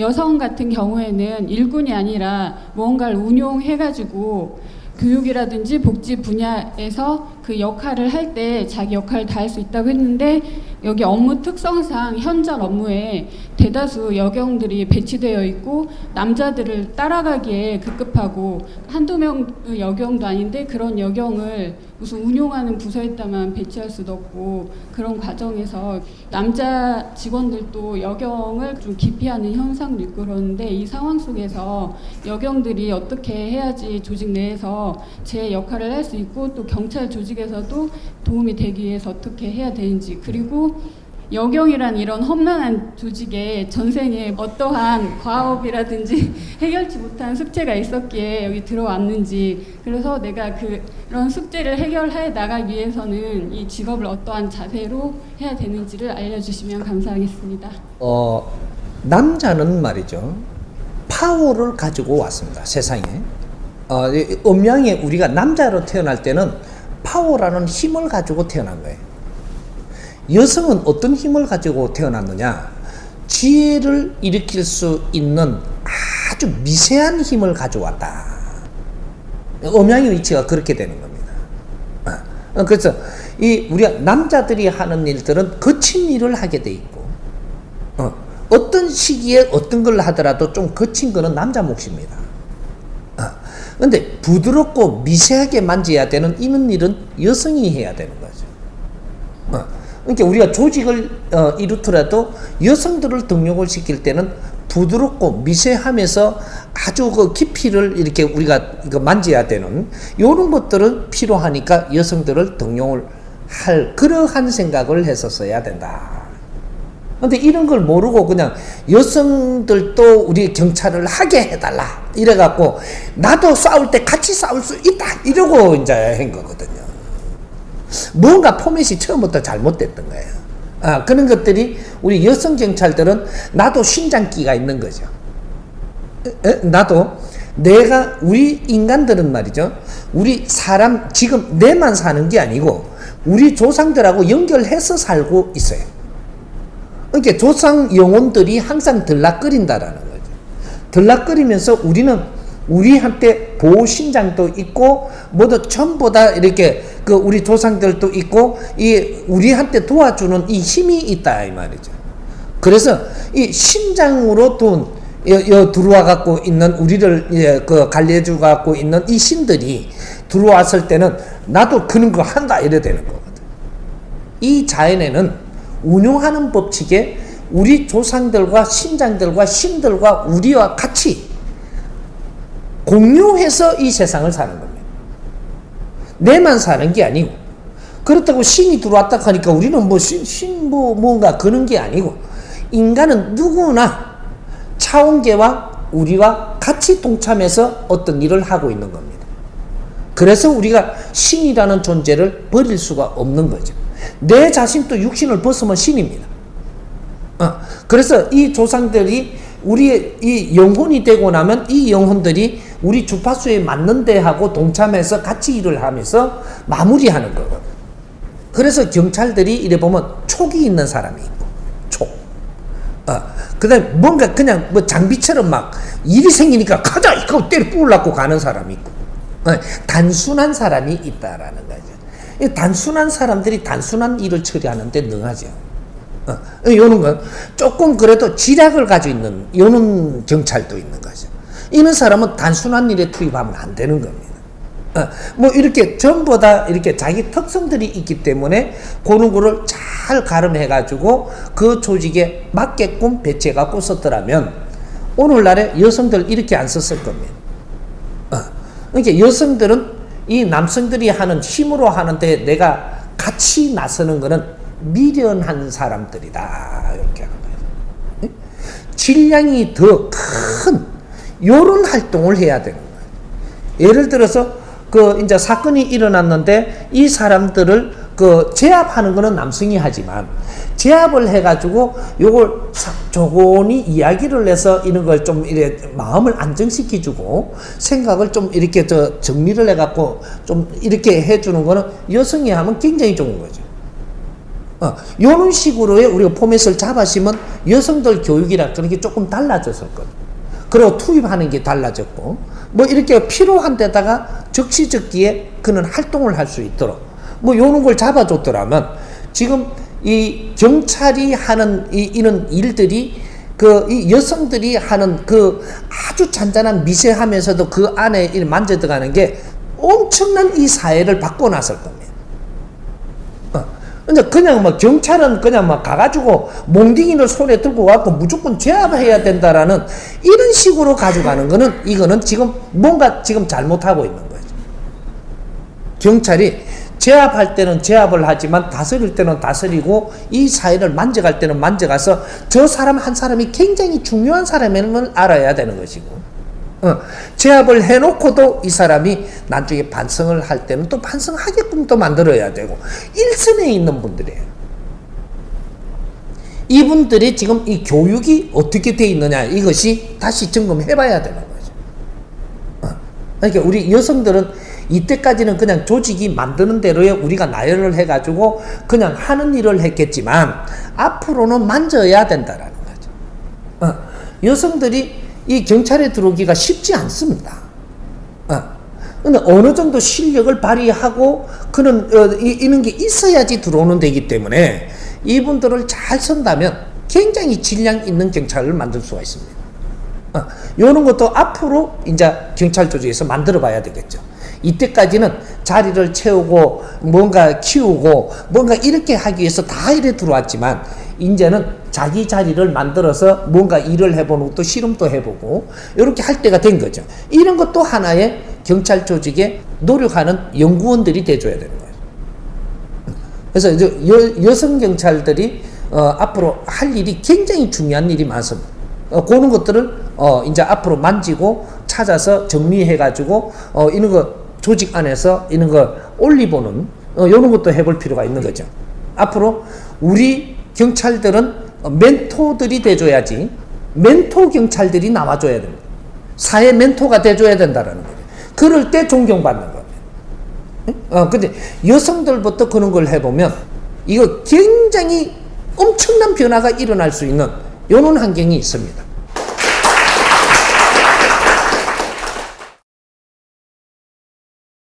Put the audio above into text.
여성 같은 경우에는 일군이 아니라 무언가를 운용해가지고 교육이라든지 복지 분야에서 그 역할을 할 때 자기 역할을 다할 수 있다고 했는데, 여기 업무 특성상 현장 업무에 대다수 여경들이 배치되어 있고 남자들을 따라가기에 급급하고, 한두 명 여경도 아닌데 그런 여경을 무슨 운용하는 부서에다만 배치할 수도 없고, 그런 과정에서 남자 직원들도 여경을 좀 기피하는 현상도 있고 그러는데, 이 상황 속에서 여경들이 어떻게 해야지 조직 내에서 제 역할을 할 수 있고 또 경찰 조직에서도 도움이 되기 위해서 어떻게 해야 되는지, 그리고 여경이란 이런 험난한 조직에 전생에 어떠한 과업이라든지 해결치 못한 숙제가 있었기에 여기 들어왔는지, 그래서 내가 그런 숙제를 해결해 나가기 위해서는 이 직업을 어떠한 자세로 해야 되는지를 알려주시면 감사하겠습니다. 남자는 말이죠, 파워를 가지고 왔습니다, 세상에. 음양에 우리가 남자로 태어날 때는 파워라는 힘을 가지고 태어난 거예요. 여성은 어떤 힘을 가지고 태어났느냐? 지혜를 일으킬 수 있는 아주 미세한 힘을 가져왔다. 음양의 위치가 그렇게 되는 겁니다. 그래서 우리가 남자들이 하는 일들은 거친 일을 하게 돼 있고, 어떤 시기에 어떤 걸 하더라도 좀 거친 거는 남자 몫입니다. 근데 부드럽고 미세하게 만져야 되는 이런 일은 여성이 해야 되는 거죠. 그러니까 우리가 조직을 이루더라도 여성들을 등록을 시킬 때는 부드럽고 미세하면서 아주 그 깊이를 이렇게 우리가 만져야 되는 이런 것들은 필요하니까 여성들을 등록을 할 그러한 생각을 했었어야 된다. 근데 이런 걸 모르고 그냥 여성들도 우리 경찰을 하게 해달라 이래갖고 나도 싸울 때 같이 싸울 수 있다 이러고 이제 한 거거든요. 뭔가 포맷이 처음부터 잘못됐던 거예요. 그런 것들이 우리 여성 경찰들은 나도 신장기가 있는 거죠. 나도 내가 우리 인간들은 말이죠, 우리 사람 지금 내만 사는 게 아니고 우리 조상들하고 연결해서 살고 있어요. 그러니까 조상 영혼들이 항상 들락거린다라는 거죠. 들락거리면서 우리는 우리한테 보호신장도 있고 뭐도 전부 다 이렇게 우리 조상들도 있고 우리한테 도와주는 이 힘이 있다 이 말이죠. 그래서 이 신장으로 들어와 갖고 있는 우리를 관리해주고 갖고 있는 이 신들이 들어왔을 때는 나도 그런 거 한다 이래 되는 거거든. 이 자연에는 운용하는 법칙에 우리 조상들과 신장들과 신들과 우리와 같이 공유해서 이 세상을 사는 겁니다. 내만 사는 게 아니고, 그렇다고 신이 들어왔다 하니까 우리는 뭔가 그런 게 아니고, 인간은 누구나 차원계와 우리와 같이 동참해서 어떤 일을 하고 있는 겁니다. 그래서 우리가 신이라는 존재를 버릴 수가 없는 거죠. 내 자신도 육신을 벗으면 신입니다. 그래서 이 조상들이 우리의 이 영혼이 되고 나면 이 영혼들이 우리 주파수에 맞는 데하고 동참해서 같이 일을 하면서 마무리하는 거거든. 그래서 경찰들이 이래 보면 촉이 있는 사람이 있고, 촉. 그 다음에 뭔가 그냥 뭐 장비처럼 막 일이 생기니까 가자! 이거 때려 부으려고 가는 사람이 있고, 단순한 사람이 있다라는 거죠. 단순한 사람들이 단순한 일을 처리하는데 능하죠. 요런 건 조금 그래도 지략을 가지고 있는 요런 경찰도 있는 거죠. 이런 사람은 단순한 일에 투입하면 안 되는 겁니다. 뭐 이렇게 전부 다 이렇게 자기 특성들이 있기 때문에 그런 거를 잘 가름해 가지고 그 조직에 맞게끔 배치해 갖고 썼더라면 오늘날에 여성들 이렇게 안 썼을 겁니다. 그러니까 여성들은 이 남성들이 하는 힘으로 하는데 내가 같이 나서는 거는 미련한 사람들이다 이렇게 하는 거예요. 질량이 더 큰 요런 활동을 해야 되는 거예요. 예를 들어서 이제 사건이 일어났는데 이 사람들을 제압하는 거는 남성이 하지만 제압을 해가지고 요걸 조곤히 이야기를 해서 이런 걸 좀 이래 마음을 안정시켜주고 생각을 좀 이렇게 정리를 해갖고 좀 이렇게 해주는 거는 여성이 하면 굉장히 좋은 거죠. 이런 식으로의 우리가 포맷을 잡아시면 여성들 교육이라 그런 게 조금 달라졌을 거예요. 그리고 투입하는 게 달라졌고, 뭐 이렇게 필요한 데다가 적시적기에 그는 활동을 할 수 있도록, 뭐 요런 걸 잡아줬더라면, 지금 이 경찰이 하는 이런 일들이 이 여성들이 하는 아주 잔잔한 미세하면서도 그 안에 만져 들어가는 게 엄청난 이 사회를 바꿔놨을 겁니다. 근데 그냥 뭐 경찰은 그냥 막 가가지고 몽둥이를 손에 들고 와서 무조건 제압해야 된다라는 이런 식으로 가져가는 거는 이거는 지금 뭔가 지금 잘못하고 있는 거죠. 경찰이 제압할 때는 제압을 하지만 다스릴 때는 다스리고 이 사회를 만져갈 때는 만져가서 저 사람 한 사람이 굉장히 중요한 사람임을 알아야 되는 것이고, 제압을 해놓고도 이 사람이 나중에 반성을 할 때는 또 반성하게끔 또 만들어야 되고, 일선에 있는 분들이에요. 이분들이 지금 이 교육이 어떻게 돼 있느냐, 이것이 다시 점검해 봐야 되는 거죠. 그러니까 우리 여성들은 이때까지는 그냥 조직이 만드는 대로에 우리가 나열을 해가지고 그냥 하는 일을 했겠지만, 앞으로는 만져야 된다라는 거죠. 여성들이 이 경찰에 들어오기가 쉽지 않습니다. 근데 어느 정도 실력을 발휘하고 그는 이런 게 있어야지 들어오는 데이기 때문에 이분들을 잘 선다면 굉장히 질량 있는 경찰을 만들 수가 있습니다. 이런 것도 앞으로 이제 경찰 조직에서 만들어 봐야 되겠죠. 이때까지는 자리를 채우고 뭔가 키우고 뭔가 이렇게 하기 위해서 다 이래 들어왔지만, 이제는 자기 자리를 만들어서 뭔가 일을 해보는 것도 실험도 해보고 이렇게 할 때가 된 거죠. 이런 것도 하나의 경찰 조직에 노력하는 연구원들이 돼줘야 되는 거예요. 그래서 이제 여성 경찰들이 앞으로 할 일이 굉장히 중요한 일이 많습니다. 그런 것들을 이제 앞으로 만지고 찾아서 정리해가지고 이런 거 조직 안에서 이런 거 올리보는 이런 것도 해볼 필요가 있는 거죠. 앞으로 우리 경찰들은 멘토들이 돼줘야지, 멘토 경찰들이 나와줘야 됩니다. 사회 멘토가 돼줘야 된다라는 거예요. 그럴 때 존경받는 겁니다. 근데 여성들부터 그런 걸 해보면 이거 굉장히 엄청난 변화가 일어날 수 있는 이런 환경이 있습니다.